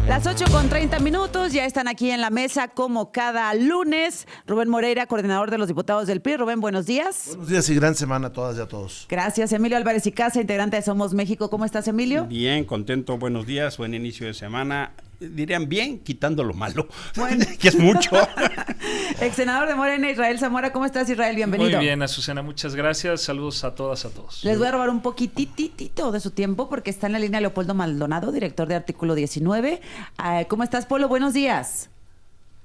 Las 8:30, ya están aquí en la mesa como cada lunes. Rubén Moreira, coordinador de los diputados del PRI. Rubén, buenos días. Buenos días y gran semana a todas y a todos. Gracias. Emilio Álvarez y Casa, integrante de Somos México. ¿Cómo estás, Emilio? Bien, contento, buenos días, buen inicio de semana. Dirían bien, quitando lo malo, bueno. que es mucho. Ex senador de Morena, Israel Zamora. ¿Cómo estás, Israel? Bienvenido. Muy bien, Azucena, muchas gracias. Saludos a todas, a todos. Les voy a robar un poquitito de su tiempo porque está en la línea Leopoldo Maldonado, director de Artículo 19. ¿Cómo estás, Polo? Buenos días.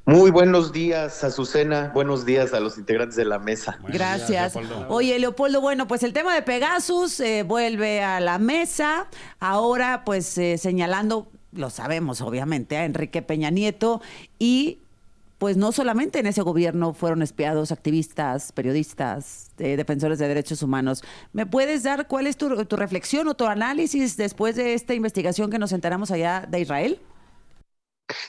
Muy buenos días, Azucena. Buenos días a los integrantes de la mesa. Gracias. Oye, Leopoldo, bueno, pues el tema de Pegasus vuelve a la mesa. Ahora, pues señalando, lo sabemos obviamente, a Enrique Peña Nieto y pues no solamente en ese gobierno fueron espiados activistas, periodistas, defensores de derechos humanos. ¿Me puedes dar cuál es tu reflexión o tu análisis después de esta investigación que nos enteramos allá de Israel?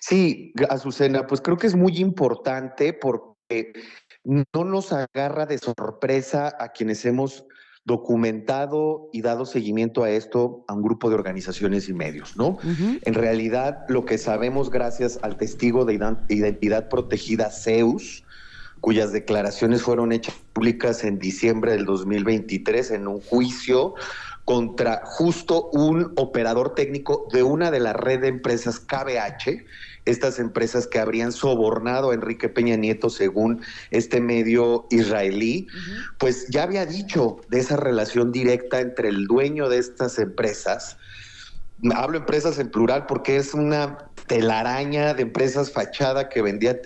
Sí, Azucena, pues creo que es muy importante porque no nos agarra de sorpresa a quienes hemos documentado y dado seguimiento a esto a un grupo de organizaciones y medios, ¿no? En realidad, lo que sabemos gracias al testigo de identidad protegida Zeus, cuyas declaraciones fueron hechas públicas en diciembre del 2023 en un juicio contra justo un operador técnico de una de la red de empresas KBH, estas empresas que habrían sobornado a Enrique Peña Nieto según este medio israelí, pues ya había dicho de esa relación directa entre el dueño de estas empresas. Hablo empresas en plural porque es una telaraña de empresas fachada que vendía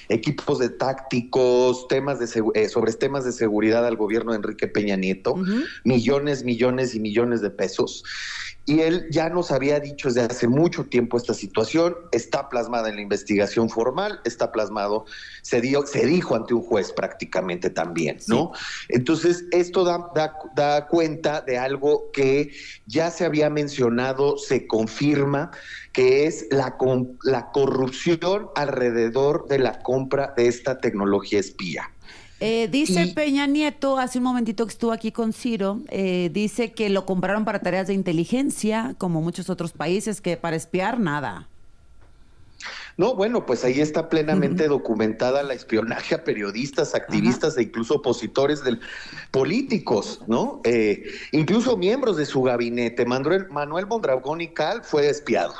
equipos de tácticos, sobre temas de seguridad al gobierno de Enrique Peña Nieto, millones y millones de pesos. Y él ya nos había dicho desde hace mucho tiempo esta situación, está plasmada en la investigación formal, está plasmado, se dijo ante un juez prácticamente también, ¿no? Sí. Entonces, esto da cuenta de algo que ya se había mencionado, se confirma, que es la corrupción alrededor de la compra de esta tecnología espía. Dice Peña Nieto, hace un momentito que estuvo aquí con Ciro, dice que lo compraron para tareas de inteligencia, como muchos otros países, que para espiar nada. No, bueno, pues ahí está plenamente documentada la espionaje a periodistas, activistas e incluso opositores políticos, ¿no? Incluso miembros de su gabinete. Manuel Mondragón y Cal fue espiado.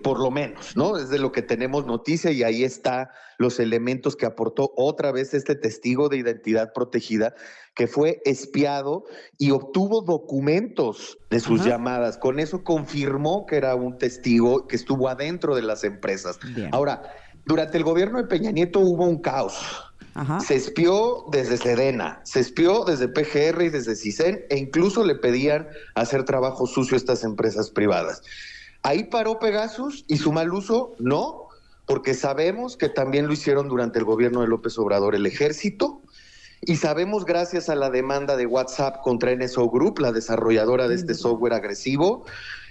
Por lo menos, ¿no? Es de lo que tenemos noticia y ahí está los elementos que aportó otra vez este testigo de identidad protegida que fue espiado y obtuvo documentos de sus llamadas. Con eso confirmó que era un testigo que estuvo adentro de las empresas. Bien. Ahora, durante el gobierno de Peña Nieto hubo un caos. Se espió desde Sedena, se espió desde PGR y desde CISEN e incluso le pedían hacer trabajo sucio a estas empresas privadas. Ahí paró Pegasus y su mal uso, no, porque sabemos que también lo hicieron durante el gobierno de López Obrador el Ejército y sabemos gracias a la demanda de WhatsApp contra NSO Group, la desarrolladora de este software agresivo,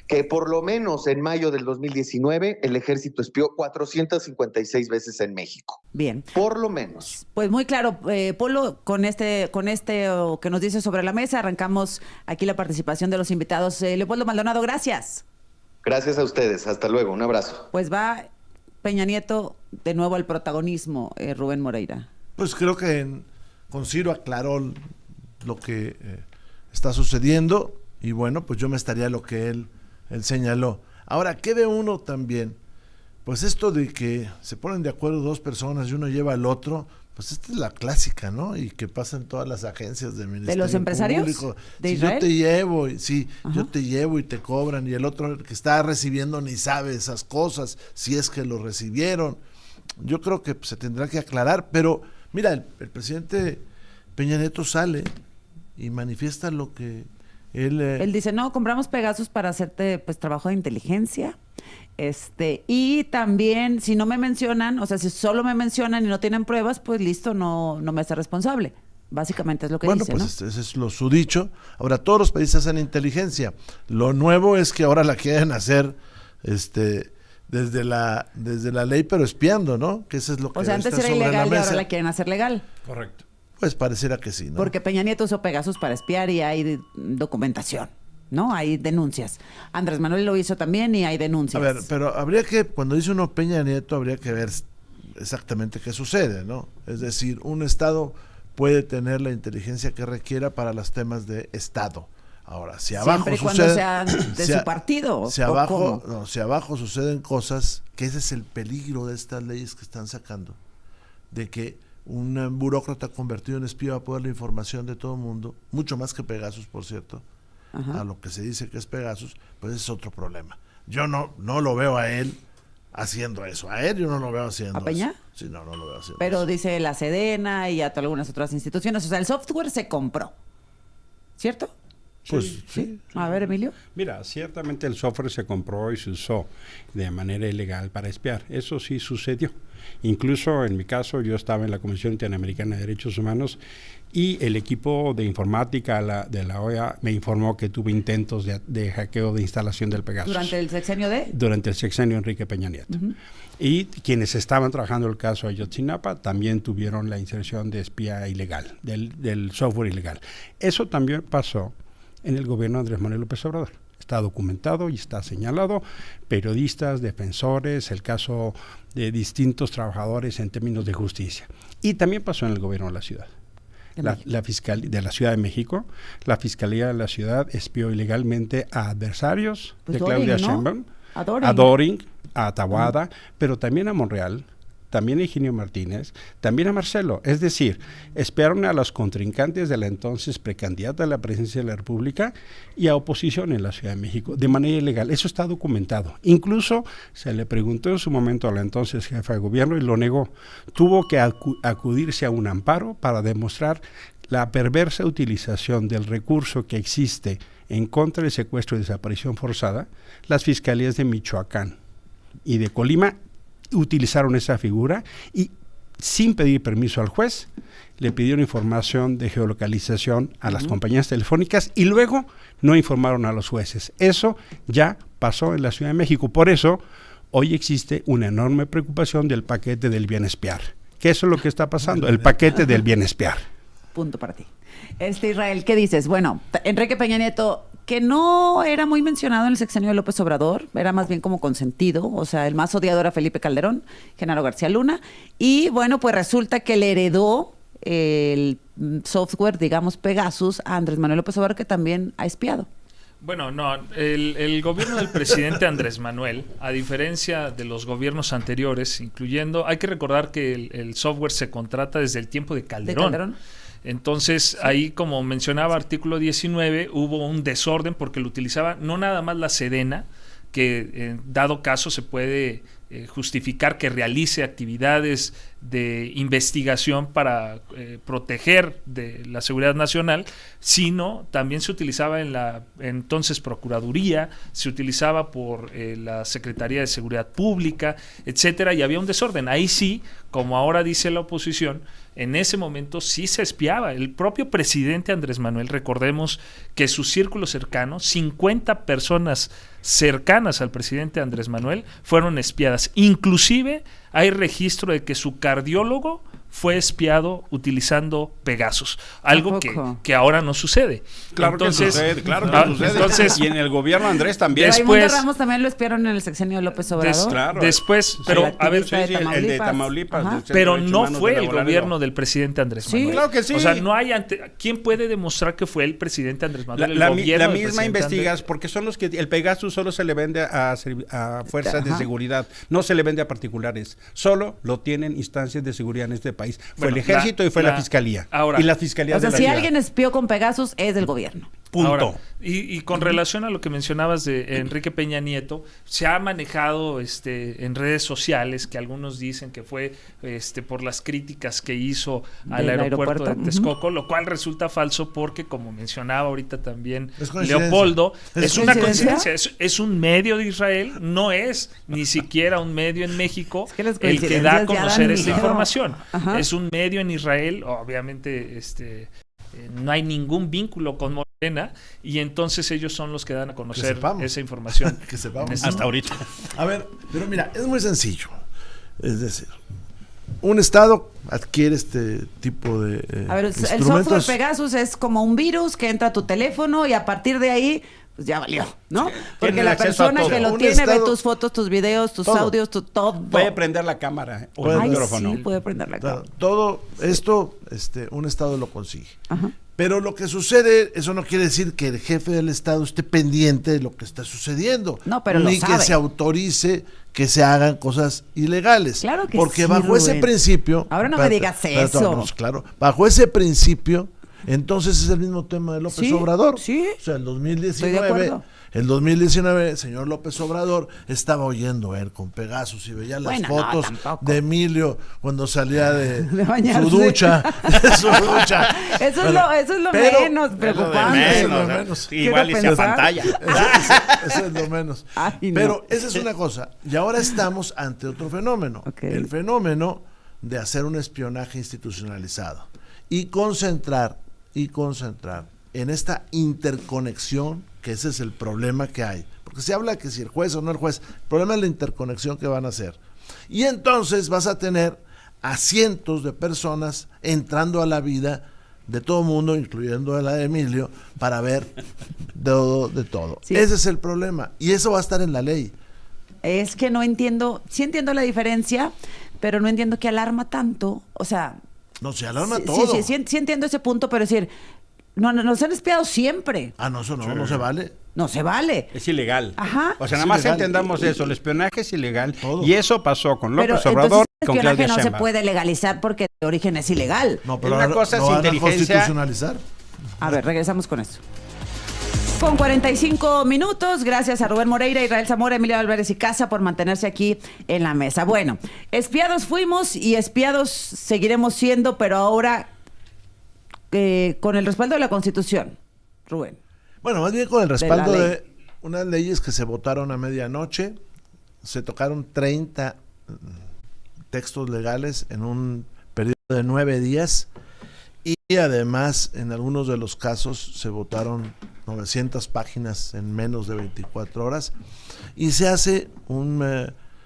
que por lo menos en mayo del 2019 el Ejército espió 456 veces en México. Bien. Por lo menos. Pues muy claro, Polo, con este que nos dice sobre la mesa, arrancamos aquí la participación de los invitados. Leopoldo Maldonado, gracias. Gracias a ustedes, hasta luego, un abrazo. Pues va Peña Nieto de nuevo al protagonismo, Rubén Moreira. Pues creo que con Ciro aclaró lo que está sucediendo y bueno, pues yo me estaría lo que él señaló. Ahora, ¿qué ve uno también? Pues esto de que se ponen de acuerdo dos personas y uno lleva al otro, pues esta es la clásica, ¿no? Y que pasa en todas las agencias del Ministerio ¿De los empresarios? Público. ¿De si Israel? yo te llevo, yo te llevo y te cobran, y el otro que está recibiendo ni sabe esas cosas, si es que lo recibieron. Yo creo que se tendrá que aclarar, pero mira, el presidente Peña Nieto sale y manifiesta lo que él dice, no, compramos Pegasus para hacerte pues trabajo de inteligencia. Y también, si no me mencionan, o sea, si solo me mencionan y no tienen pruebas, pues listo, no me hace responsable. Básicamente es lo que dice, pues ¿no? Ese es su dicho. Ahora, todos los países hacen inteligencia. Lo nuevo es que ahora la quieren hacer desde la ley, pero espiando, ¿no? Que eso es lo que o sea, antes era ilegal y ahora la quieren hacer legal. Correcto. Pues pareciera que sí, ¿no? Porque Peña Nieto usó Pegasus para espiar y hay documentación. ¿no? Hay denuncias. Andrés Manuel lo hizo también y hay denuncias. A ver, pero habría que, cuando dice uno Peña Nieto, habría que ver exactamente qué sucede, ¿no? Es decir, un Estado puede tener la inteligencia que requiera para los temas de Estado. Ahora, si abajo siempre y cuando sucede, sean de su partido. si abajo suceden cosas, que ese es el peligro de estas leyes que están sacando, de que un burócrata convertido en espía va a poder la información de todo el mundo, mucho más que Pegasus, por cierto, a lo que se dice que es Pegasus, pues ese es otro problema. Yo no lo veo a él haciendo eso. A él yo no lo veo haciendo ¿A Peña? eso. Sí, no lo veo haciendo Pero eso. dice la Sedena y algunas otras instituciones. O sea, el software se compró, ¿cierto? Pues sí. A ver, Emilio. Mira, ciertamente el software se compró y se usó de manera ilegal para espiar. Eso sí sucedió. Incluso en mi caso, yo estaba en la Comisión Interamericana de Derechos Humanos y el equipo de informática de la OEA me informó que tuvo intentos de hackeo de instalación del Pegasus. ¿Durante el sexenio de? Durante el sexenio Enrique Peña Nieto. Y quienes estaban trabajando el caso Ayotzinapa también tuvieron la inserción de espía ilegal, del software ilegal. Eso también pasó en el gobierno de Andrés Manuel López Obrador. Está documentado y está señalado, periodistas, defensores, el caso de distintos trabajadores en términos de justicia. Y también pasó en el gobierno de la ciudad. La Fiscalía de la Ciudad de México, la Fiscalía de la Ciudad espió ilegalmente a adversarios de Claudia Sheinbaum, a Doring, a Taboada, pero también a Monreal, también a Higinio Martínez, también a Marcelo. Es decir, espiaron a los contrincantes de la entonces precandidata a la presidencia de la República y a oposición en la Ciudad de México, de manera ilegal. Eso está documentado. Incluso se le preguntó en su momento a la entonces jefa de gobierno y lo negó. Tuvo que acudirse a un amparo para demostrar la perversa utilización del recurso que existe en contra del secuestro y desaparición forzada. Las fiscalías de Michoacán y de Colima utilizaron esa figura y sin pedir permiso al juez le pidieron información de geolocalización a las compañías telefónicas y luego no informaron a los jueces. Eso ya pasó en la Ciudad de México. Por eso hoy existe una enorme preocupación del paquete del bien espiar. Que eso es lo que está pasando, el paquete del bien espiar. Punto para ti. Israel, ¿qué dices? Bueno, Enrique Peña Nieto, que no era muy mencionado en el sexenio de López Obrador, era más bien como consentido, o sea, el más odiado era Felipe Calderón, Genaro García Luna, y bueno, pues resulta que le heredó el software, digamos, Pegasus a Andrés Manuel López Obrador, que también ha espiado. Bueno, no, el gobierno del presidente Andrés Manuel, a diferencia de los gobiernos anteriores, incluyendo, hay que recordar que el software se contrata desde el tiempo de Calderón. ¿De Calderón? Entonces, ahí, como mencionaba artículo 19, hubo un desorden porque lo utilizaba no nada más la Sedena, que en dado caso se puede justificar que realice actividades de investigación para proteger de la seguridad nacional, sino también se utilizaba en la entonces Procuraduría, se utilizaba por la Secretaría de Seguridad Pública, etcétera, y había un desorden. Ahí sí, como ahora dice la oposición, en ese momento sí se espiaba. El propio presidente Andrés Manuel, recordemos que su círculo cercano, 50 personas cercanas al presidente Andrés Manuel fueron espiadas. Inclusive hay registro de que su cardiólogo fue espiado utilizando Pegasus, algo que ahora no sucede. Claro que sucede. Entonces, y en el gobierno Andrés también. Raimundo Ramos también lo espiaron en el sexenio de López Obrador. Después, pero a ver, el de Tamaulipas. Pero no fue el gobierno del presidente Andrés Manuel. Claro que sí. O sea, no hay ¿quién puede demostrar que fue el presidente Andrés Manuel? La misma investigas, porque son los que el Pegasus solo se le vende a fuerzas de seguridad, no se le vende a particulares, solo lo tienen instancias de seguridad en este país. Fue el ejército y fue la fiscalía. Ahora, y la fiscalía. O sea, si alguien espió con Pegasus es del gobierno. Punto. Ahora, y con relación a lo que mencionabas de Enrique Peña Nieto, se ha manejado en redes sociales que algunos dicen que fue por las críticas que hizo al aeropuerto de Texcoco, lo cual resulta falso porque, como mencionaba ahorita también Leopoldo, es una coincidencia, es un medio de Israel, no es ni siquiera un medio en México el que da a conocer esta información. Es un medio en Israel, obviamente no hay ningún vínculo con Morena y entonces ellos son los que dan a conocer esa información. Que sepamos. Hasta ahorita. A ver, pero mira, es muy sencillo. Es decir, un Estado adquiere este tipo de a ver, el software Pegasus es como un virus que entra a tu teléfono y a partir de ahí pues ya valió, ¿no? Porque tienen la acceso a persona todo. que lo Un tiene ve estado- tus fotos, tus videos, tus todo. audios, todo. Puede prender la cámara o el Ay, micrófono. sí, puede prender la Claro, cámara. todo esto, un Estado lo consigue. Ajá. Pero lo que sucede, eso no quiere decir que el jefe del Estado esté pendiente de lo que está sucediendo. No, pero lo ni que sabe. se autorice que se hagan cosas ilegales. Claro que porque sí, bajo ese Rubén. principio... Ahora no me digas eso. no, claro, bajo ese principio, entonces es el mismo tema de López Sí, Obrador. sí. O sea, el Estoy de acuerdo. 2019, el señor López Obrador estaba oyendo él con Pegasus y veía las Bueno, no, fotos tampoco. de Emilio cuando salía de, De bañarse. su ducha. De su ducha. Eso Bueno, es lo pero- menos preocupante. Eso es lo menos. Igual Quiero hice pensar. pantalla. Eso es lo menos. Ay, no. Pero esa es una cosa. Y ahora estamos ante otro fenómeno. Ok. El fenómeno de hacer un espionaje institucionalizado y concentrar en esta interconexión, que ese es el problema que hay. Porque se habla que si el juez o no el juez, el problema es la interconexión que van a hacer. Y entonces vas a tener a cientos de personas entrando a la vida de todo mundo, incluyendo a la de Emilio, para ver de todo. Sí. Ese es el problema. Y eso va a estar en la ley. Es que no entiendo, sí entiendo la diferencia, pero no entiendo que alarma tanto. O sea, No, se alarma sí, todo. sí entiendo ese punto, pero es decir, nos han espiado siempre. Ah, no, eso no se vale. No se vale. Es ilegal. Ajá. O sea, Es nada más ilegal. entendamos eso, el espionaje es ilegal. Todo. Y eso pasó con Pero López entonces Obrador y el con espionaje Claudia no se Sheinbaum. puede legalizar porque de origen es ilegal. No, pero Una ahora cosa es lo van a inteligencia. constitucionalizar. A ver, regresamos con eso. Con 45 minutos, gracias a Rubén Moreira, Israel Zamora, Emilio Álvarez y Casa por mantenerse aquí en la mesa. Bueno, espiados fuimos y espiados seguiremos siendo, pero ahora con el respaldo de la Constitución, Rubén. Bueno, más bien con el respaldo ley. de unas leyes que se votaron a medianoche. Se tocaron 30 textos legales en un periodo de 9 días. Y además, en algunos de los casos, se votaron 900 páginas en menos de 24 horas. Y se hace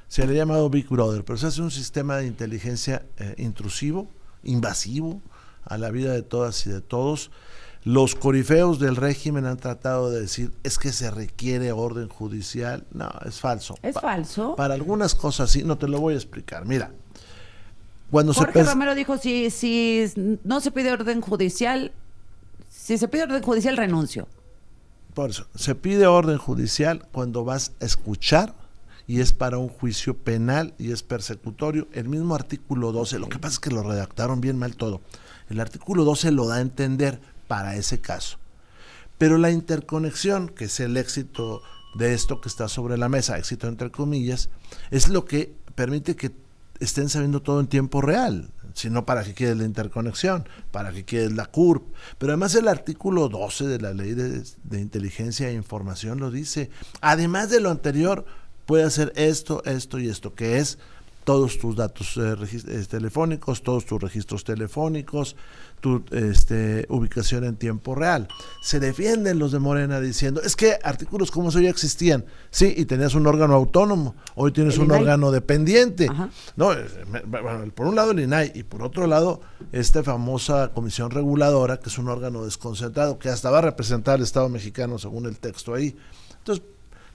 se le ha llamado Big Brother, pero se hace un sistema de inteligencia intrusivo, invasivo a la vida de todas y de todos. Los corifeos del régimen han tratado de decir, es que se requiere orden judicial. No, es falso. ¿Es falso? Para algunas cosas sí, no te lo voy a explicar. Mira, cuando Jorge Romero dijo, si no se pide orden judicial, si se pide orden judicial, renuncio. Por eso, se pide orden judicial cuando vas a escuchar y es para un juicio penal y es persecutorio. El mismo artículo 12, lo que pasa es que lo redactaron bien mal todo. El artículo 12 lo da a entender para ese caso. Pero la interconexión, que es el éxito de esto que está sobre la mesa, éxito entre comillas, es lo que permite que estén sabiendo todo en tiempo real. Si no, ¿para qué quieres la interconexión? ¿Para qué quieres la CURP? Pero además el artículo 12 de la Ley de Inteligencia e Información lo dice. Además de lo anterior, puede hacer esto y esto, que es todos tus datos telefónicos, todos tus registros telefónicos, tu ubicación en tiempo real. Se defienden los de Morena diciendo, es que artículos como eso ya existían. Sí, y tenías un órgano autónomo, hoy tienes El un INAI. órgano dependiente. Ajá. No, bueno, por un lado el INAI y por otro lado esta famosa comisión reguladora, que es un órgano desconcentrado, que hasta va a representar al Estado mexicano según el texto ahí. Entonces,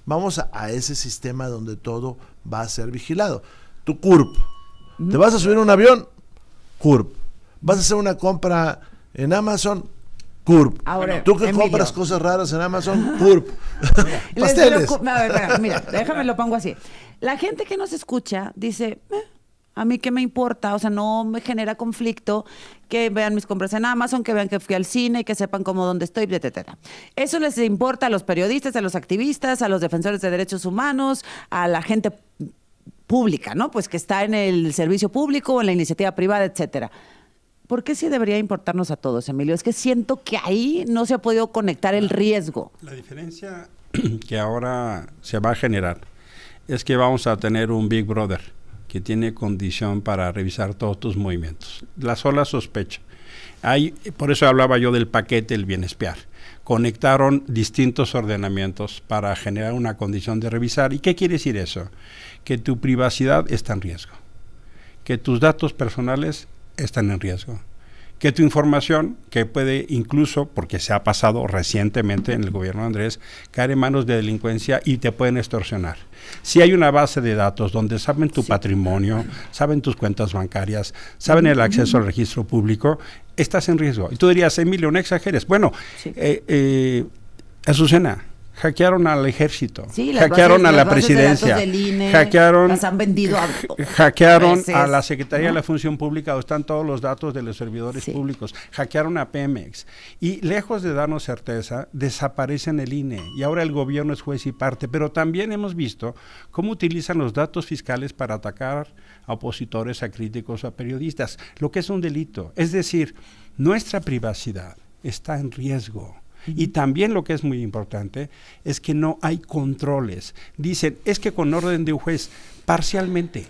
vamos a ese sistema donde todo va a ser vigilado. Tu CURP. ¿Te vas a subir a un avión? CURP. ¿Vas a hacer una compra en Amazon? CURP. Ahora, ¿Tú que Emilio. compras cosas raras en Amazon? CURP. Les Pasteles. preocupa- a ver, espera, mira, déjame lo pongo así. La gente que nos escucha dice, a mí qué me importa, o sea, no me genera conflicto que vean mis compras en Amazon, que vean que fui al cine, que sepan cómo dónde estoy, etcétera. Eso les importa a los periodistas, a los activistas, a los defensores de derechos humanos, a la gente pública, ¿no? Pues que está en el servicio público o en la iniciativa privada, etcétera. ¿Por qué sí debería importarnos a todos, Emilio? Es que siento que ahí no se ha podido conectar el riesgo. La diferencia que ahora se va a generar es que vamos a tener un Big Brother que tiene condición para revisar todos tus movimientos. La sola sospecha. Por eso hablaba yo del paquete El Bien Espiar. Conectaron distintos ordenamientos para generar una condición de revisar. ¿Y qué quiere decir eso? Que tu privacidad está en riesgo, que tus datos personales están en riesgo, que tu información, que puede incluso, porque se ha pasado recientemente en el gobierno de Andrés, caer en manos de delincuencia y te pueden extorsionar. Si hay una base de datos donde saben tu patrimonio, saben tus cuentas bancarias, saben el acceso al registro público, estás en riesgo. Y tú dirías, Emilio, no exageres. Bueno, Azucena, hackearon al ejército, hackearon a la presidencia, hackearon, las han vendido hackearon a la Secretaría de la Función Pública, donde están todos los datos de los servidores públicos, hackearon a Pemex, y lejos de darnos certeza, desaparecen el INE, y ahora el gobierno es juez y parte, pero también hemos visto cómo utilizan los datos fiscales para atacar a opositores, a críticos, a periodistas, lo que es un delito. Es decir, nuestra privacidad está en riesgo. Y también lo que es muy importante es que no hay controles. Dicen, es que con orden de un juez, parcialmente.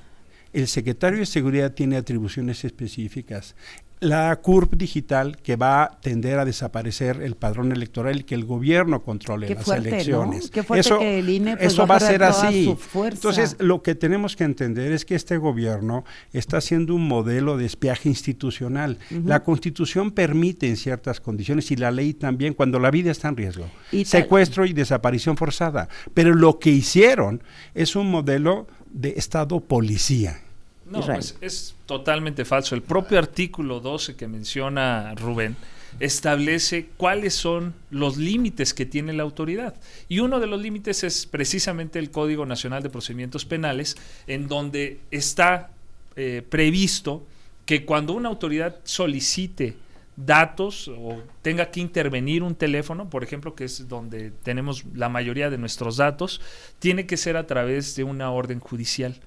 El secretario de Seguridad tiene atribuciones específicas. La CURP digital, que va a tender a desaparecer el padrón electoral y que el gobierno controle las elecciones. ¿No? Qué fuerte que el INE pues, eso va a ser así. Su fuerza. Entonces, lo que tenemos que entender es que este gobierno está haciendo un modelo de espiaje institucional. La Constitución permite en ciertas condiciones, y la ley también, cuando la vida está en riesgo, secuestro y desaparición forzada. Pero lo que hicieron es un modelo de Estado policía. No, pues es totalmente falso. El propio artículo 12 que menciona Rubén establece cuáles son los límites que tiene la autoridad. Y uno de los límites es precisamente el Código Nacional de Procedimientos Penales, en donde está previsto que cuando una autoridad solicite datos o tenga que intervenir un teléfono, por ejemplo, que es donde tenemos la mayoría de nuestros datos, tiene que ser a través de una orden judicial.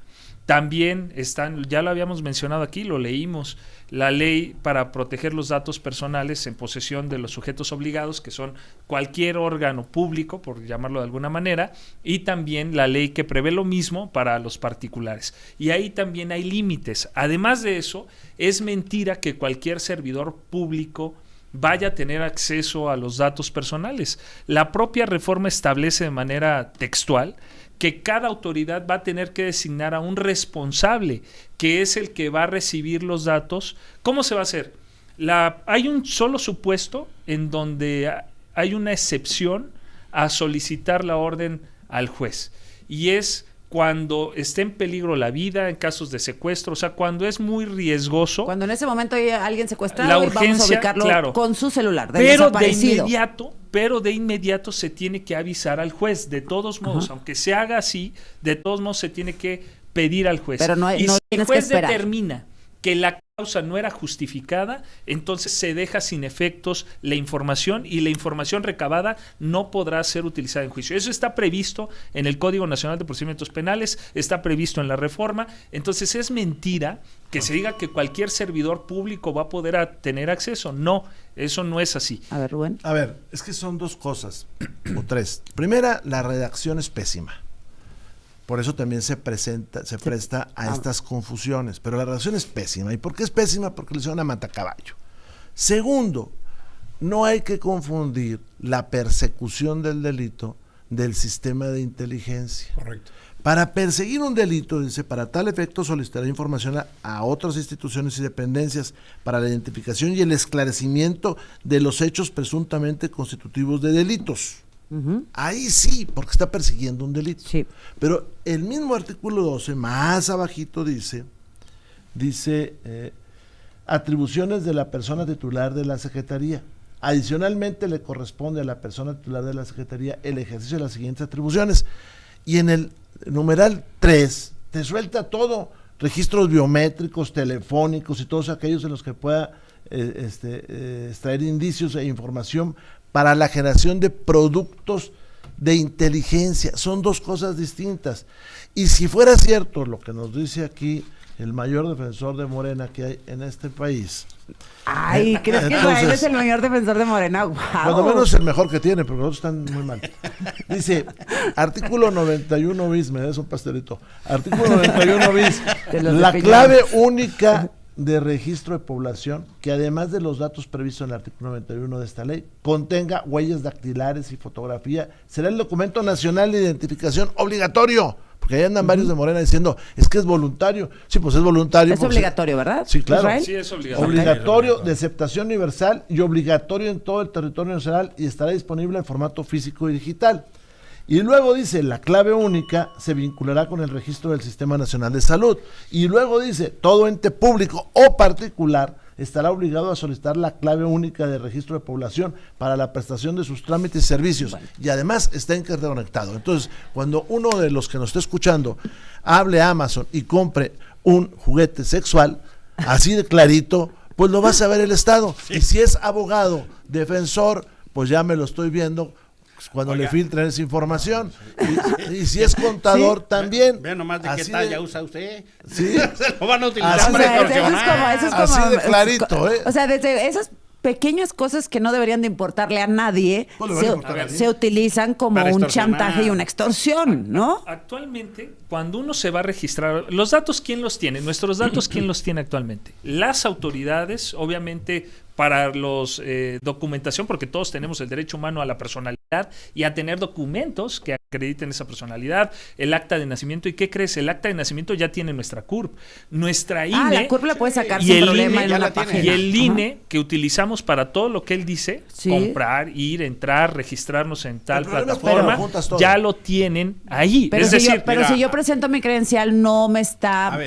También están, ya lo habíamos mencionado aquí, lo leímos, la ley para proteger los datos personales en posesión de los sujetos obligados, que son cualquier órgano público, por llamarlo de alguna manera, y también la ley que prevé lo mismo para los particulares. Y ahí también hay límites. Además de eso, es mentira que cualquier servidor público vaya a tener acceso a los datos personales. La propia reforma establece de manera textual que cada autoridad va a tener que designar a un responsable, que es el que va a recibir los datos. ¿Cómo se va a hacer? Hay un solo supuesto en donde hay una excepción a solicitar la orden al juez, y es cuando esté en peligro la vida, en casos de secuestro, o sea, cuando es muy riesgoso. Cuando en ese momento hay alguien secuestrado, la urgencia, y vamos a ubicarlo claro, con su celular, pero de inmediato se tiene que avisar al juez. De todos modos, aunque se haga así, de todos modos se tiene que pedir al juez. Pero no y no si el tienes juez que esperar. determina que la causa no era justificada, entonces se deja sin efectos la información, y la información recabada no podrá ser utilizada en juicio. Eso está previsto en el Código Nacional de Procedimientos Penales, está previsto en la reforma. Entonces es mentira que se diga que cualquier servidor público va a poder tener acceso. No, eso no es así. A ver, Rubén. A ver, es que son dos cosas, o tres. Primera, la redacción es pésima. Por eso también se presta a estas confusiones. Pero la redacción es pésima. ¿Y por qué es pésima? Porque le hicieron a matacaballo. Segundo, no hay que confundir la persecución del delito del sistema de inteligencia. Correcto. Para perseguir un delito, dice, para tal efecto solicitará información a otras instituciones y dependencias para la identificación y el esclarecimiento de los hechos presuntamente constitutivos de delitos. Ahí sí, porque está persiguiendo un delito. Sí. Pero el mismo artículo 12, más abajito, dice atribuciones de la persona titular de la Secretaría. Adicionalmente le corresponde a la persona titular de la Secretaría el ejercicio de las siguientes atribuciones. Y en el numeral 3 te suelta todo: registros biométricos, telefónicos y todos aquellos en los que pueda extraer indicios e información para la generación de productos de inteligencia. Son dos cosas distintas. Y si fuera cierto lo que nos dice aquí el mayor defensor de Morena que hay en este país. Ay, ¿crees que Israel es el mayor defensor de Morena? Wow. Cuando menos el mejor que tiene, porque los otros están muy mal. Dice, artículo 91 bis, me des un pastelito. Artículo 91 bis, la clave única de registro de población, que además de los datos previstos en el artículo 91 de esta ley, contenga huellas dactilares y fotografía, será el documento nacional de identificación obligatorio, porque ahí andan varios de Morena diciendo, es que es voluntario. Sí, pues es voluntario. Es obligatorio, ¿verdad? Sí, claro. Israel. Sí, es obligatorio. Obligatorio de aceptación universal y obligatorio en todo el territorio nacional y estará disponible en formato físico y digital. Y luego dice, la clave única se vinculará con el registro del Sistema Nacional de Salud. Y luego dice, todo ente público o particular estará obligado a solicitar la clave única de registro de población para la prestación de sus trámites y servicios. Bueno. Y además está interconectado. Entonces, cuando uno de los que nos está escuchando hable a Amazon y compre un juguete sexual, así de clarito, pues lo va a saber el Estado. Sí. Y si es abogado, defensor, pues ya me lo estoy viendo cuando le filtren esa información. Y si es contador, también. Vean nomás de qué talla usa usted. Sí. Se lo van a utilizar así para extorsionar. Eso es como, así de clarito, ¿eh? O sea, desde esas pequeñas cosas que no deberían de importarle a nadie, se utilizan como un chantaje y una extorsión, ¿no? Actualmente, cuando uno se va a registrar, los datos, ¿quién los tiene? Nuestros datos, ¿quién los tiene actualmente? Las autoridades, obviamente, para los documentación, porque todos tenemos el derecho humano a la personalidad y a tener documentos que acrediten esa personalidad, el acta de nacimiento. ¿Y qué crees? El acta de nacimiento ya tiene nuestra CURP. Nuestra INE... la CURP la puede sacar sin problema en una página. Y el INE, que utilizamos para todo lo que él dice, comprar, ir, entrar, registrarnos en tal plataforma, ya lo tienen ahí. Pero es decir, si yo presento mi credencial, no me está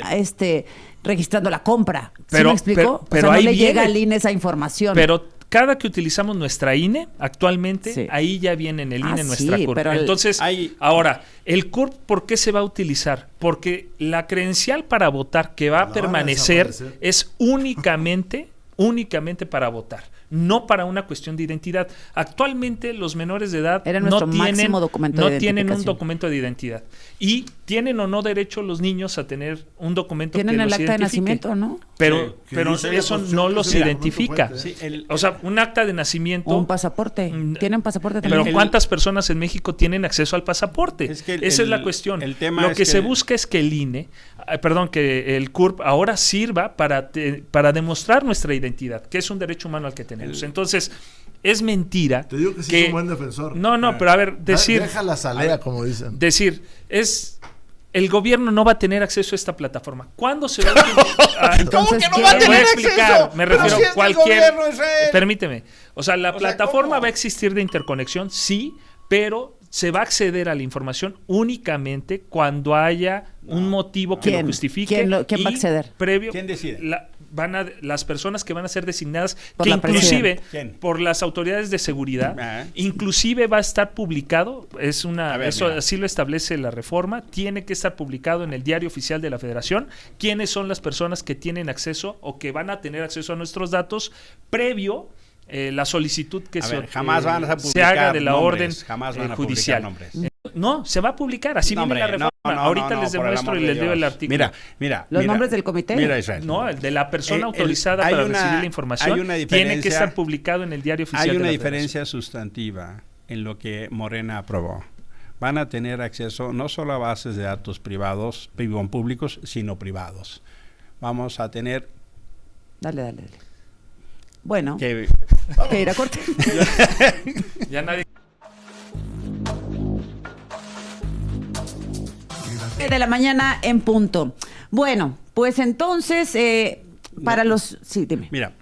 registrando la compra. ¿Sí me explico? Pero o sea, ahí no le llega viene, al INE esa información. Pero cada que utilizamos nuestra INE, actualmente, ahí ya viene en el INE nuestra CURP. Entonces, ahora, el CURP, ¿por qué se va a utilizar? Porque la credencial para votar que va a permanecer es únicamente para votar, no para una cuestión de identidad. Actualmente los menores de edad no tienen un documento de identidad. Y tienen o no derecho los niños a tener un documento que los identifique. Tienen el acta de nacimiento, ¿no? Pero eso no los identifica. O sea, un acta de nacimiento... O un pasaporte. ¿Tienen pasaporte también? Pero ¿cuántas personas en México tienen acceso al pasaporte? Esa es la cuestión. Lo que se busca es que el INE, que el CURP ahora sirva para demostrar nuestra identidad, que es un derecho humano al que tenemos. Entonces, es mentira. Te digo que sí es un buen defensor. No, pero a ver, decir... Deja la salea, como dicen. Decir, el gobierno no va a tener acceso a esta plataforma. ¿Cuándo se va a utilizar? ¿Cómo que no va a tener acceso? Me refiero a cualquier... Permíteme. O sea, la plataforma va a existir de interconexión, sí, pero se va a acceder a la información únicamente cuando haya un motivo que lo justifique. ¿Quién va a acceder? ¿Quién decide? Las personas que van a ser designadas, por que inclusive por las autoridades de seguridad, inclusive va a estar publicado, así lo establece la reforma, tiene que estar publicado en el Diario Oficial de la Federación, quiénes son las personas que tienen acceso o que van a tener acceso a nuestros datos previo la solicitud que jamás van a publicar se haga de la nombres, orden jamás van a judicial. No, se va a publicar, así viene la reforma. Ahorita les demuestro y les leo el artículo. Mira. ¿Los nombres del comité? Mira, Israel. No, el de la persona autorizada para recibir la información tiene que estar publicado en el Diario Oficial de la Federación. Hay una diferencia sustantiva en lo que Morena aprobó. Van a tener acceso no solo a bases de datos públicos, sino privados. Vamos a tener... Dale. Bueno, que ir a corte. Ya nadie... De la mañana en punto. Bueno, pues entonces, para los... Sí, dime. Mira,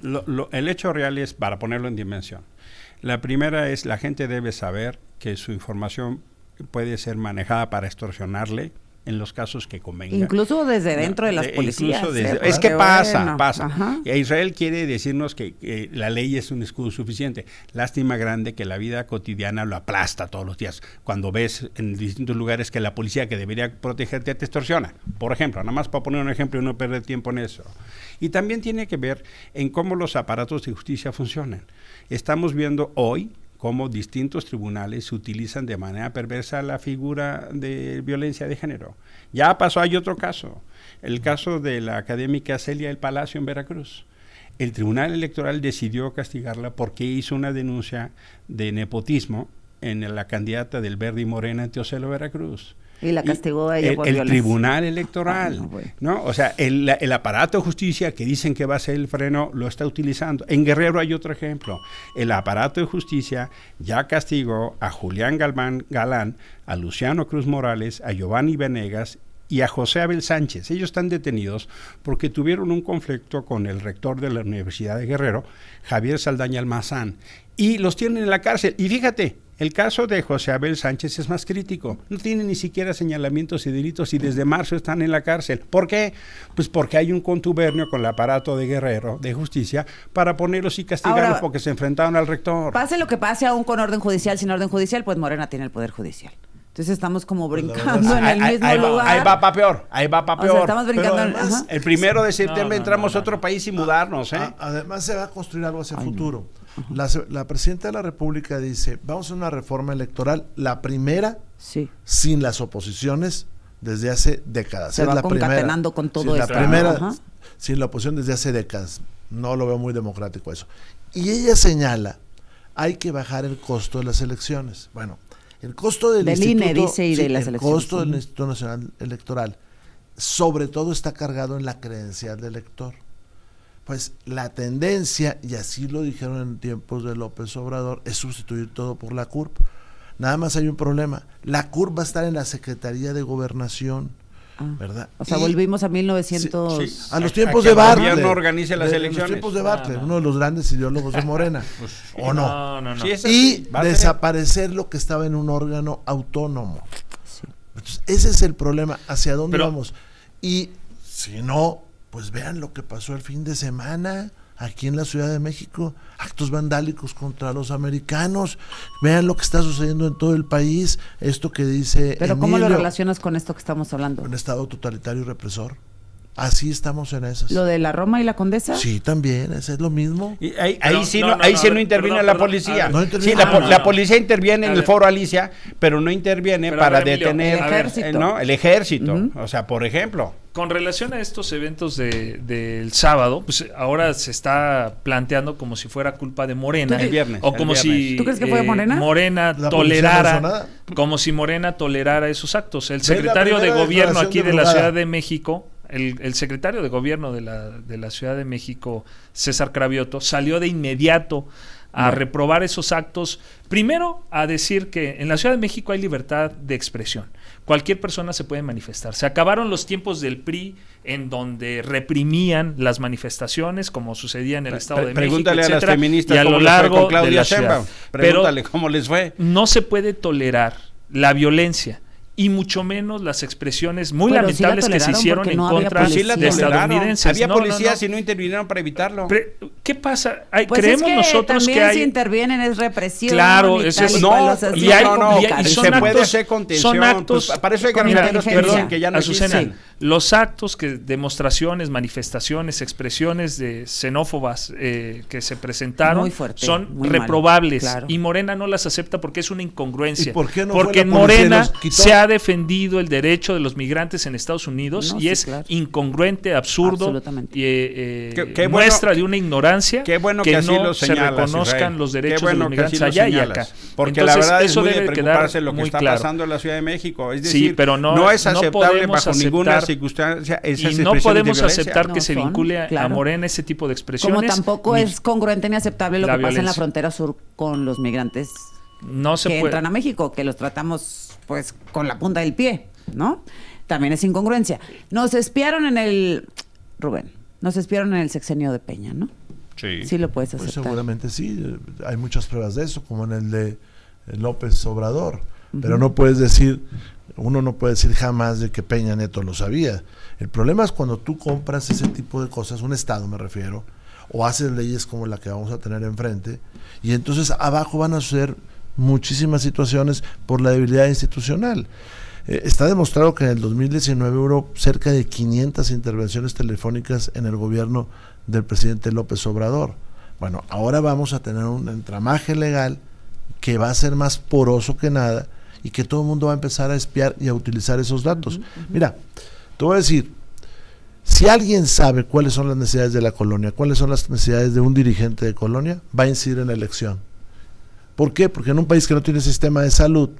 el hecho real es, para ponerlo en dimensión, la primera es, la gente debe saber que su información puede ser manejada para extorsionarle en los casos que convenga. Incluso desde dentro de las policías. Es que pasa. Ajá. Y Israel quiere decirnos que la ley es un escudo suficiente. Lástima grande que la vida cotidiana lo aplasta todos los días. Cuando ves en distintos lugares que la policía que debería protegerte te extorsiona. Por ejemplo, nada más para poner un ejemplo y no perder tiempo en eso. Y también tiene que ver en cómo los aparatos de justicia funcionan. Estamos viendo hoy cómo distintos tribunales utilizan de manera perversa la figura de violencia de género. Ya pasó, hay otro caso, el caso de la académica Celia del Palacio en Veracruz. El Tribunal Electoral decidió castigarla porque hizo una denuncia de nepotismo en la candidata del Verde y Morena en Teocelo, Veracruz. Y la castigó a ella por el violencia. Tribunal Electoral, Ah, no, bueno. ¿no? O sea, el aparato de justicia que dicen que va a ser el freno lo está utilizando. En Guerrero hay otro ejemplo. El aparato de justicia ya castigó a Julián Galán, a Luciano Cruz Morales, a Giovanni Venegas y a José Abel Sánchez. Ellos están detenidos porque tuvieron un conflicto con el rector de la Universidad de Guerrero, Javier Saldaña Almazán, y los tienen en la cárcel. Y fíjate, el caso de José Abel Sánchez es más crítico. No tiene ni siquiera señalamientos y delitos y desde marzo están en la cárcel. ¿Por qué? Pues porque hay un contubernio con el aparato de Guerrero, de justicia, para ponerlos y castigarlos. Ahora, porque se enfrentaron al rector. Pase lo que pase, aún con orden judicial, sin orden judicial, pues Morena tiene el poder judicial. Entonces estamos como brincando en el mismo lugar. Ahí va para peor, ahí va para peor. O sea, estamos brincando además, el 1 de septiembre entramos a otro país y mudarnos. Además se va a construir algo hacia el futuro. La presidenta de la República dice, vamos a hacer una reforma electoral, la primera, sin las oposiciones desde hace décadas. Se va concatenando con todo esto. La primera, sin la oposición desde hace décadas. No lo veo muy democrático eso. Y ella señala, hay que bajar el costo de las elecciones. Bueno, el costo del Instituto, INE, dice, y de las el elecciones. costo del Instituto Nacional Electoral, sobre todo está cargado en la credencial del elector. Pues la tendencia, y así lo dijeron en tiempos de López Obrador, es sustituir todo por la CURP. Nada más hay un problema. La CURP va a estar en la Secretaría de Gobernación, ¿verdad? O sea, volvimos a 1900... Sí, a los tiempos de Bartlett. El gobierno organice las elecciones. A los tiempos de Bartlett, uno de los grandes ideólogos de Morena. Pues, ¿O no? No. Sí, y desaparecer lo que estaba en un órgano autónomo. Sí. Entonces, ese es el problema. ¿Hacia dónde vamos? Y si no, pues vean lo que pasó el fin de semana aquí en la Ciudad de México, actos vandálicos contra los americanos, vean lo que está sucediendo en todo el país, esto que dice Pero Emilio, ¿cómo lo relacionas con esto que estamos hablando? Un estado totalitario y represor. Así estamos en esas. ¿Lo de la Roma y la Condesa? Sí, también, ese es lo mismo. Y ahí sí no interviene la policía. No interviene. Sí, la policía interviene en el foro Alicia, pero no interviene para detener el ejército. O sea, por ejemplo. Con relación a estos eventos del sábado, pues ahora se está planteando como si fuera culpa de Morena. El viernes. O como si ¿Tú crees que fue Morena? Morena tolerara, como si Morena tolerara esos actos. El secretario de gobierno aquí de la Ciudad de México, el secretario de gobierno de la Ciudad de México, César Cravioto, salió de inmediato a reprobar esos actos. Primero, a decir que en la Ciudad de México hay libertad de expresión. Cualquier persona se puede manifestar. Se acabaron los tiempos del PRI en donde reprimían las manifestaciones, como sucedía en el Estado de México, pregúntale etcétera, a las feministas y a lo cómo les fue largo con Claudia de la Sheinbaum. ciudad. Pregúntale cómo les fue. No se puede tolerar la violencia y mucho menos las expresiones muy lamentables que se hicieron en contra de estadounidenses. Había policías y no intervinieron para evitarlo. ¿Qué pasa? Pues creemos nosotros que hay... si intervienen es represión. Claro, y eso es... se puede hacer contención. Son actos... Pues para eso hay carreteros que ya no existen. Los actos, demostraciones, manifestaciones, expresiones de xenófobas que se presentaron son reprobables. Claro. Y Morena no las acepta porque es una incongruencia. ¿Y por qué no porque en Morena se ha defendido el derecho de los migrantes en Estados Unidos y es incongruente, absurdo, y muestra de una ignorancia que no se reconozcan los derechos de los migrantes allá y acá. Porque entonces, la verdad eso es muy de preocuparse lo que está pasando en la Ciudad de México. Es decir, pero no es aceptable bajo ninguna circunstancia esa y no podemos aceptar que se vincule a Morena ese tipo de expresiones. Como tampoco es congruente ni aceptable lo que pasa en la frontera sur con los migrantes que entran a México, que los tratamos pues con la punta del pie, ¿no? También es incongruencia. Nos espiaron en el sexenio de Peña, ¿no? Sí. Sí lo puedes aceptar. Pues seguramente sí, hay muchas pruebas de eso, como en el de López Obrador, pero no puedes decir, uno no puede decir jamás de que Peña Nieto lo sabía. El problema es cuando tú compras ese tipo de cosas, un Estado me refiero, o haces leyes como la que vamos a tener enfrente, y entonces abajo van a suceder muchísimas situaciones por la debilidad institucional. Está demostrado que en el 2019 hubo cerca de 500 intervenciones telefónicas en el gobierno del presidente López Obrador. Bueno, ahora vamos a tener un entramaje legal que va a ser más poroso que nada y que todo el mundo va a empezar a espiar y a utilizar esos datos. Mira, te voy a decir, si alguien sabe cuáles son las necesidades de la colonia, cuáles son las necesidades de un dirigente de colonia, va a incidir en la elección. ¿Por qué? Porque en un país que no tiene sistema de salud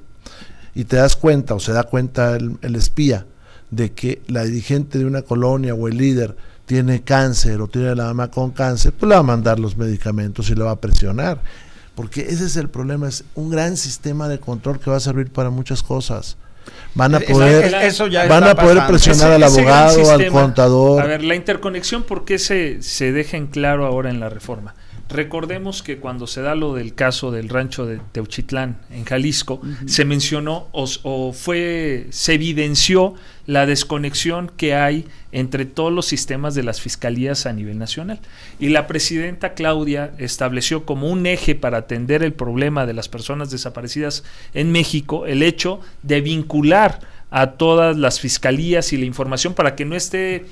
y te das cuenta o se da cuenta el espía de que la dirigente de una colonia o el líder tiene cáncer o tiene a la mamá con cáncer, pues le va a mandar los medicamentos y le va a presionar. Porque ese es el problema, es un gran sistema de control que va a servir para muchas cosas. Van a poder, presionar al abogado, al contador. A ver, la interconexión, ¿por qué se deja en claro ahora en la reforma? Recordemos que cuando se da lo del caso del rancho de Teuchitlán en Jalisco, se mencionó se evidenció la desconexión que hay entre todos los sistemas de las fiscalías a nivel nacional. Y la presidenta Claudia estableció como un eje para atender el problema de las personas desaparecidas en México el hecho de vincular a todas las fiscalías y la información para que no esté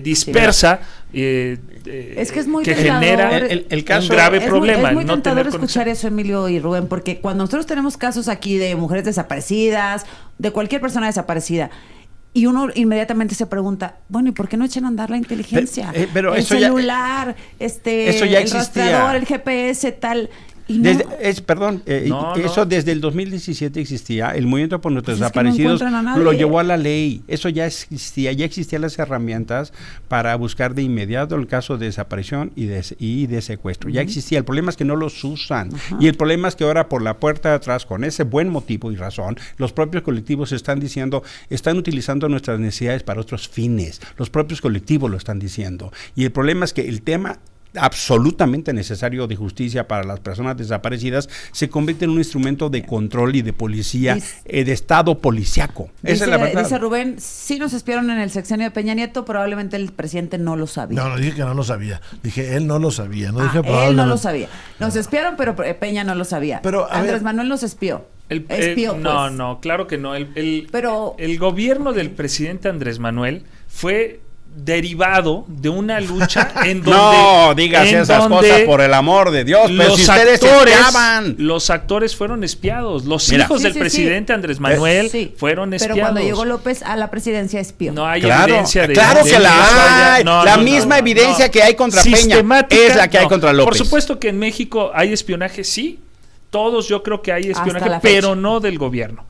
dispersa, es que es muy que tentador, genera el caso, un grave problema. Es muy no tentador tener escuchar eso, Emilio y Rubén, porque cuando nosotros tenemos casos aquí de mujeres desaparecidas, de cualquier persona desaparecida, y uno inmediatamente se pregunta, bueno, ¿y por qué no echan a andar la inteligencia? Pero el eso celular, eso ya el rastreador, el GPS, tal. Y no, eso desde el 2017 existía. El movimiento por nuestros desaparecidos no lo llevó a la ley. Eso ya existían las herramientas para buscar de inmediato el caso de desaparición y de secuestro. Ya existía. El problema es que no los usan. Y el problema es que ahora por la puerta de atrás, con ese buen motivo y razón, los propios colectivos están utilizando nuestras necesidades para otros fines. Los propios colectivos lo están diciendo. Y el problema es que el tema absolutamente necesario de justicia para las personas desaparecidas se convierte en un instrumento de control y de policía, de estado policiaco. Esa es la verdad. Dice Rubén, sí nos espiaron en el sexenio de Peña Nieto, probablemente el presidente no lo sabía. No dije que no lo sabía, dije él no lo sabía. Él no lo sabía. Nos espiaron, pero Peña no lo sabía. Pero, Andrés Manuel nos espió. No, claro que no. El gobierno del presidente Andrés Manuel fue derivado de una lucha en donde no digas esas cosas, por el amor de Dios, pero si ustedes espiaban. Los actores fueron espiados, los hijos del presidente Andrés Manuel fueron espiados. Pero cuando llegó López a la presidencia espió. No hay evidencia de claro que la hay. La misma evidencia que hay contra Peña es la que hay contra López. Por supuesto que en México hay espionaje, sí. Todos yo creo que hay espionaje, pero no del gobierno.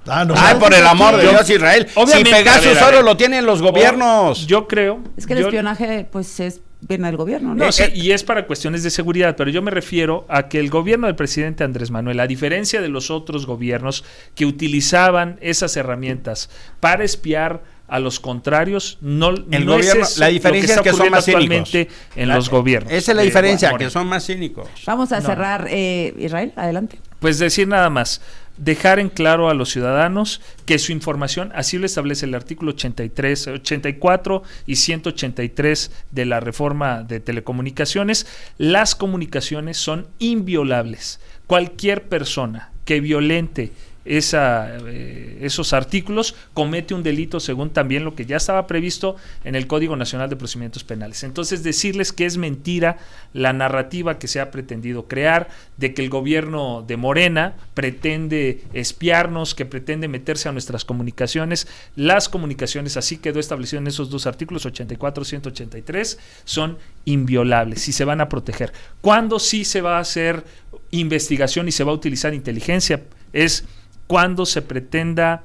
Por el amor de Dios, Israel. Si Pegasus solo lo tienen los gobiernos. Yo creo. Es que el espionaje, pues, viene del gobierno, ¿no? Sí, y es para cuestiones de seguridad, pero yo me refiero a que el gobierno del presidente Andrés Manuel, a diferencia de los otros gobiernos que utilizaban esas herramientas para espiar a los contrarios, la diferencia es que son más cínicos en los gobiernos. Esa es la diferencia, que son más cínicos. Vamos a cerrar, Israel, adelante. Pues decir nada más, dejar en claro a los ciudadanos que su información, así lo establece el artículo 84 y 183 de la reforma de telecomunicaciones, las comunicaciones son inviolables. Cualquier persona que violente esos artículos comete un delito según también lo que ya estaba previsto en el Código Nacional de Procedimientos Penales. Entonces decirles que es mentira la narrativa que se ha pretendido crear de que el gobierno de Morena pretende espiarnos, que pretende meterse a nuestras comunicaciones. Las comunicaciones, así quedó establecido en esos dos artículos 84 y 183, son inviolables y se van a proteger. ¿Cuándo sí se va a hacer investigación y se va a utilizar inteligencia? Es cuando se pretenda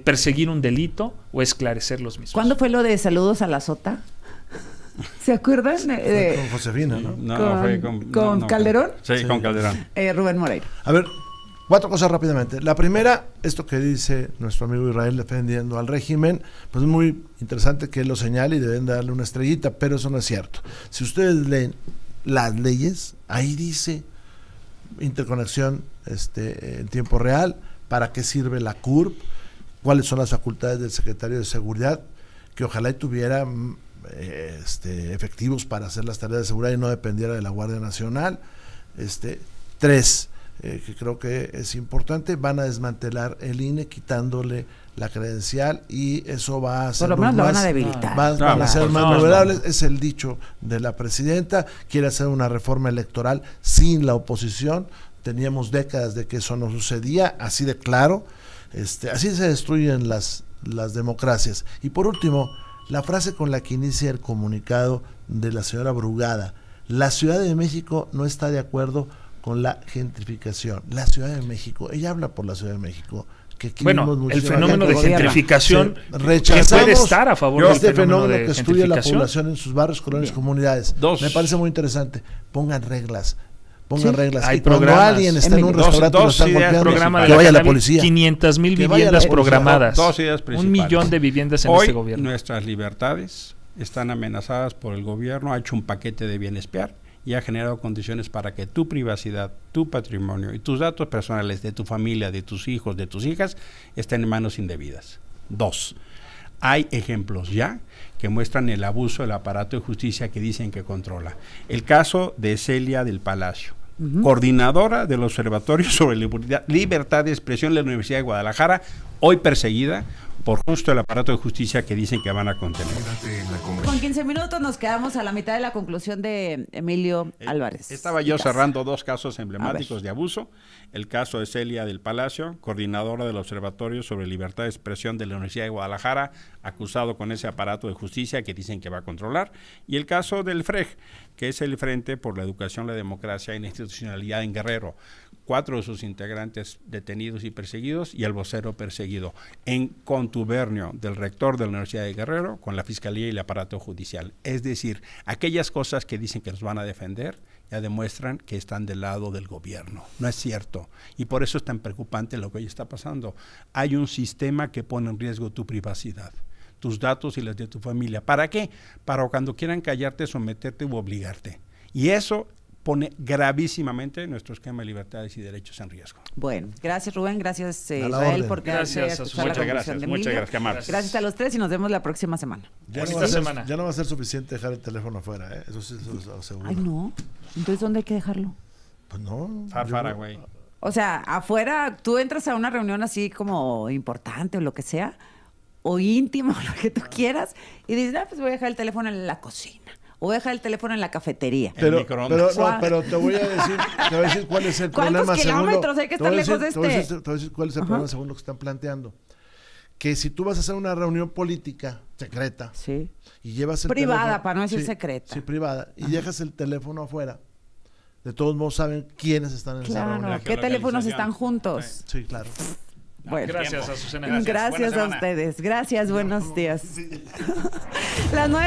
perseguir un delito o esclarecer los mismos. ¿Cuándo fue lo de saludos a la sota? ¿Se acuerdan? Con Josefina, ¿no? ¿Con Calderón? Sí, con Calderón. Rubén Moreira. A ver, 4 cosas rápidamente. La primera, esto que dice nuestro amigo Israel defendiendo al régimen, pues es muy interesante que él lo señale y deben darle una estrellita, pero eso no es cierto. Si ustedes leen las leyes, ahí dice interconexión en tiempo real, para qué sirve la CURP, cuáles son las facultades del secretario de Seguridad, que ojalá tuviera efectivos para hacer las tareas de seguridad y no dependiera de la Guardia Nacional. 3, que creo que es importante, van a desmantelar el INE quitándole la credencial y eso va a hacer por lo menos lo van a debilitar. Van a ser más vulnerables. Es el dicho de la presidenta, quiere hacer una reforma electoral sin la oposición. Teníamos décadas de que eso no sucedía, así de claro. Así se destruyen las democracias. Y por último, la frase con la que inicia el comunicado de la señora Brugada: la Ciudad de México no está de acuerdo con la gentrificación. La Ciudad de México, ella habla por la Ciudad de México. Que aquí Bueno, vimos el muchísima fenómeno de gente. gentrificación Sí, que rechazamos puede estar a favor del este fenómeno de que estudia la gentrificación. población en sus barrios, colonias, comunidades. Dos. Me parece muy interesante. Pongan reglas. Sí. Reglas. Hay Y cuando programas. alguien está en un restaurante y lo dos están ideas golpeando, Programa de que vaya la Canavi, policía. 500,000 Que vaya la viviendas policía. programadas. Dos ideas principales. 1 millón de viviendas en Hoy este gobierno. nuestras libertades están amenazadas por el gobierno, ha hecho un paquete de bienestar y ha generado condiciones para que tu privacidad, tu patrimonio y tus datos personales de tu familia, de tus hijos, de tus hijas, estén en manos indebidas. 2. Hay ejemplos ya que muestran el abuso del aparato de justicia que dicen que controla. El caso de Celia del Palacio, coordinadora del Observatorio sobre Libertad de Expresión de la Universidad de Guadalajara, hoy perseguida por justo el aparato de justicia que dicen que van a contener. Con 15 minutos nos quedamos a la mitad de la conclusión de Emilio Álvarez. Estaba yo Picas. cerrando dos casos emblemáticos de abuso. El caso de Celia del Palacio, coordinadora del Observatorio sobre Libertad de Expresión de la Universidad de Guadalajara, acusado con ese aparato de justicia que dicen que va a controlar. Y el caso del FREG, que es el Frente por la Educación, la Democracia y la Institucionalidad en Guerrero. 4 de sus integrantes detenidos y perseguidos y el vocero perseguido en contubernio del rector de la Universidad de Guerrero con la Fiscalía y el aparato judicial. Es decir, aquellas cosas que dicen que nos van a defender ya demuestran que están del lado del gobierno. No es cierto. Y por eso es tan preocupante lo que hoy está pasando. Hay un sistema que pone en riesgo tu privacidad, tus datos y las de tu familia. ¿Para qué? Para cuando quieran callarte, someterte u obligarte. Y eso pone gravísimamente nuestro esquema de libertades y derechos en riesgo. Bueno, gracias Rubén, gracias A la Israel orden. por Gracias, quedarse a Azucena. escuchar la Muchas conclusión de gracias, Emilio. qué amables. Gracias a los tres y nos vemos la próxima semana. Bonita semana. Ya no va a ser suficiente dejar el teléfono afuera, ¿eh? Eso sí, eso lo seguro. Ay, no. Entonces, ¿dónde hay que dejarlo? Pues no. Farfara, güey. O sea, afuera, tú entras a una reunión así como importante o lo que sea, o íntimo, lo que tú quieras, y dices, pues voy a dejar el teléfono en la cocina, o voy a dejar el teléfono en la cafetería. El microondas. Pero te voy a decir cuál es el ¿Cuántos problema kilómetros segundo. hay que estar lejos de Te voy a este? decir cuál es el problema segundo que están planteando. Que si tú vas a hacer una reunión política secreta Sí. y llevas el Privada, teléfono, para no decir secreta. Sí, privada, y dejas el teléfono afuera, de todos modos saben quiénes están en esa Claro, reunión. ¿qué teléfonos están juntos? Sí, claro. Bueno. Gracias, Azucena. Gracias Buena a semana. ustedes. Gracias, buenos días. Las 9:00